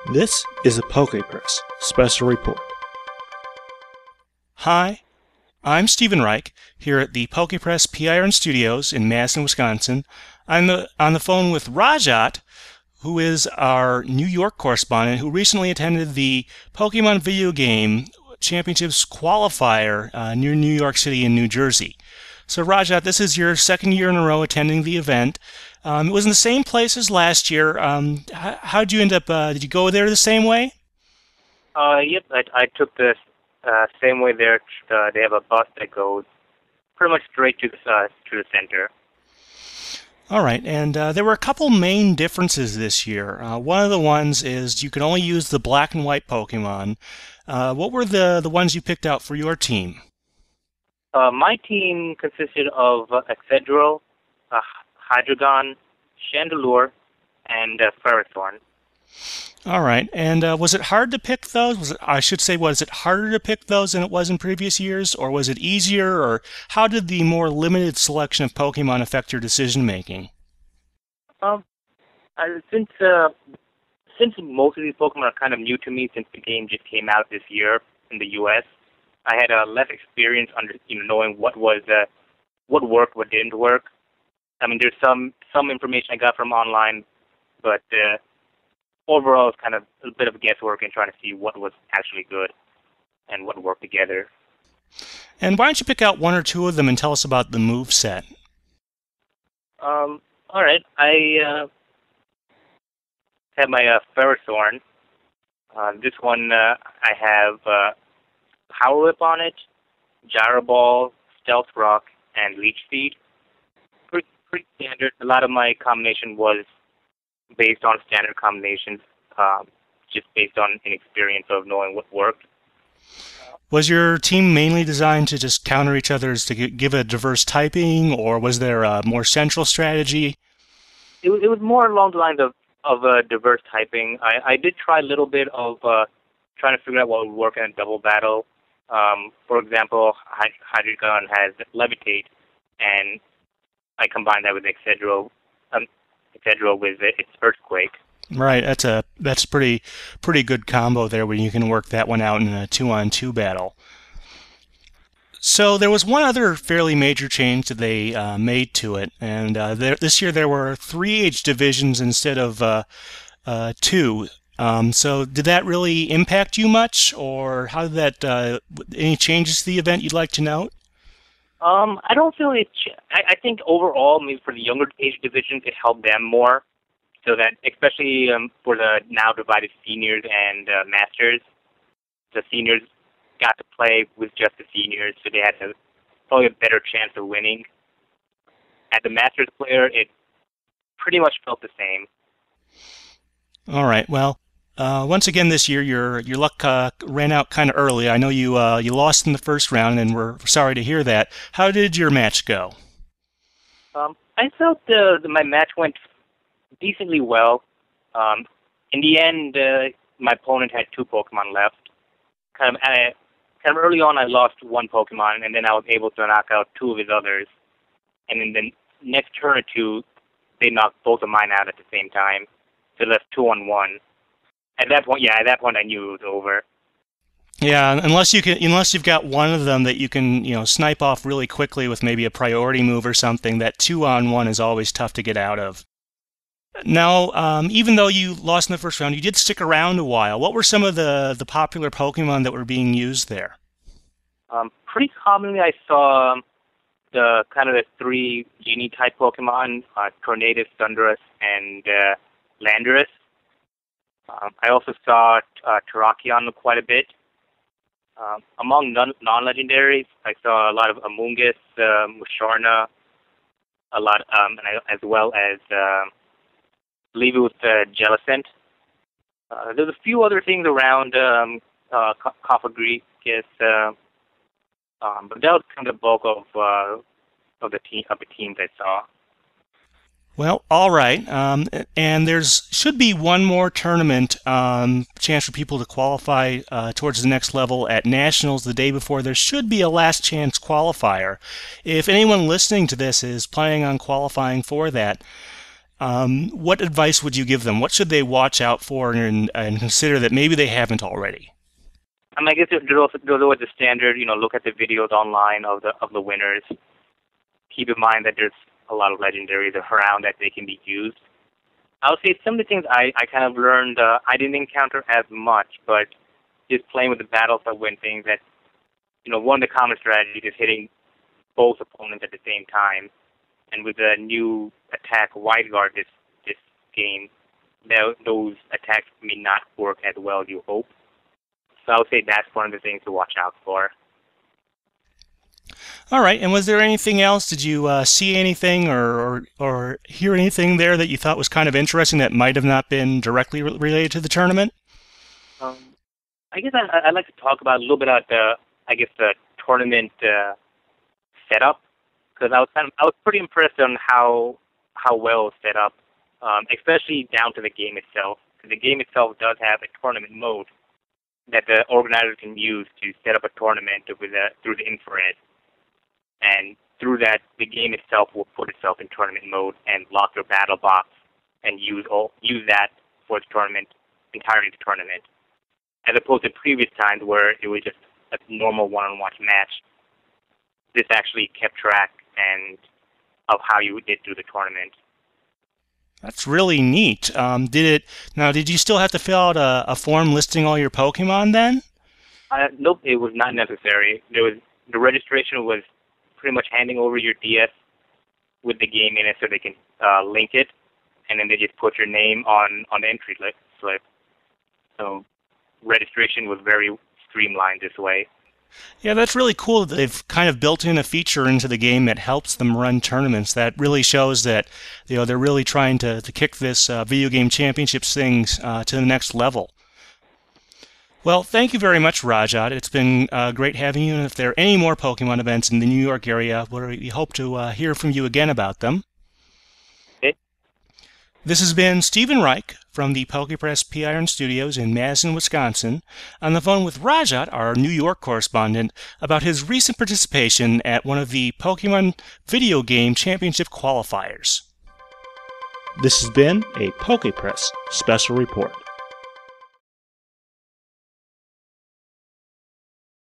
This is a PokePress special report. Hi, I'm Stephen Reich here at the PokePress PIRN Studios in Madison, Wisconsin. I'm on the phone with Rajat, who is our New York correspondent who recently attended the Pokemon video game championships qualifier near New York City in New Jersey. So Rajat, this is your second year in a row attending the event. It was in the same place as last year. How did you end up, did you go there the same way? Yep, I took the same way there. They have a bus that goes pretty much straight to the center. All right, and there were a couple main differences this year. One of the ones is you can only use the black and white Pokemon. What were the ones you picked out for your team? My team consisted of Excadrill, Hydreigon, Chandelure, and Ferrothorn. All right, and was it hard to pick those? Was it harder to pick those than it was in previous years, or was it easier, or how did the more limited selection of Pokemon affect your decision making? Since most of these Pokemon are kind of new to me since the game just came out this year in the U.S., I had less experience knowing what worked, what didn't work. I mean, there's some information I got from online, but overall, it's kind of a bit of guesswork in trying to see what was actually good and what worked together. And why don't you pick out one or two of them and tell us about the move set? All right. I have my Ferrothorn. This one, I have Power Whip on it, Gyro Ball, Stealth Rock, and Leech Seed. Pretty standard. A lot of my combination was based on standard combinations, just based on inexperience of knowing what worked. Was your team mainly designed to just counter each other's to give a diverse typing, or was there a more central strategy? It was more along the lines of diverse typing. I did try a little bit of trying to figure out what would work in a double battle. For example, Hydreigon has Levitate, and I combined that with Excadrill with its Earthquake. Right, that's pretty good combo there when you can work that one out in a 2-on-2 battle. So there was one other fairly major change that they made to it, and this year there were 3 age divisions instead of 2. So did that really impact you much, or how did that? Any changes to the event you'd like to note? I don't feel it. I think overall, maybe for the younger age divisions, it helped them more. So that, especially for the now divided seniors and masters, the seniors got to play with just the seniors, so they had probably a better chance of winning. At the masters player, it pretty much felt the same. All right. Well, once again this year, your luck ran out kind of early. I know you lost in the first round, and we're sorry to hear that. How did your match go? I felt my match went decently well. In the end, my opponent had 2 Pokemon left. Kind of early on, I lost 1 Pokemon, and then I was able to knock out 2 of his others. And in the next turn or 2, they knocked both of mine out at the same time. So left 2-on-1. At that point, I knew it was over. Yeah, unless you've got one of them that you can, snipe off really quickly with maybe a priority move or something. That 2-on-1 is always tough to get out of. Now, even though you lost in the first round, you did stick around a while. What were some of the popular Pokemon that were being used there? Pretty commonly, I saw the 3 Genie-type Pokemon: Tornadus, Thundurus, and Landorus. I also saw Terrakion quite a bit. Among non-legendaries, I saw a lot of Amoonguss, Musharna, a lot, as well as I believe it was Jellicent. There's a few other things around Cofagrigus, but that was kind of the bulk of the teams I saw. Well, all right, and should be one more tournament chance for people to qualify towards the next level at Nationals the day before. There should be a last chance qualifier. If anyone listening to this is planning on qualifying for that, what advice would you give them? What should they watch out for and consider that maybe they haven't already? I guess there's always the standard, look at the videos online of the winners. Keep in mind that there's a lot of legendaries around that they can be used. I would say some of the things I kind of learned, I didn't encounter as much, but just playing with the battles I win things that, one of the common strategies is hitting both opponents at the same time. And with the new attack wide guard this game, those attacks may not work as well as you hope. So I would say that's one of the things to watch out for. All right. And was there anything else? Did you see anything or hear anything there that you thought was kind of interesting that might have not been directly related to the tournament? I guess I'd like to talk about a little bit about the tournament setup, because I was pretty impressed on how well it's set up, especially down to the game itself. Because the game itself does have a tournament mode that the organizers can use to set up a tournament through the infrared. And through that, the game itself will put itself in tournament mode and lock your battle box and use that for the tournament, entirely the tournament. As opposed to previous times where it was just a normal one-on-one match. This actually kept track of how you did through the tournament. That's really neat. Did you still have to fill out a form listing all your Pokemon then? Nope, it was not necessary. The registration was pretty much handing over your DS with the game in it so they can link it, and then they just put your name on the entry slip. So registration was very streamlined this way. Yeah, that's really cool that they've kind of built in a feature into the game that helps them run tournaments. That really shows that they're really trying to kick this video game championships things to the next level. Well, thank you very much, Rajat. It's been great having you, and if there are any more Pokemon events in the New York area, we hope to hear from you again about them. Okay. This has been Stephen Reich from the PokePress PIRN Studios in Madison, Wisconsin, on the phone with Rajat, our New York correspondent, about his recent participation at one of the Pokemon Video Game Championship qualifiers. This has been a PokePress Special Report.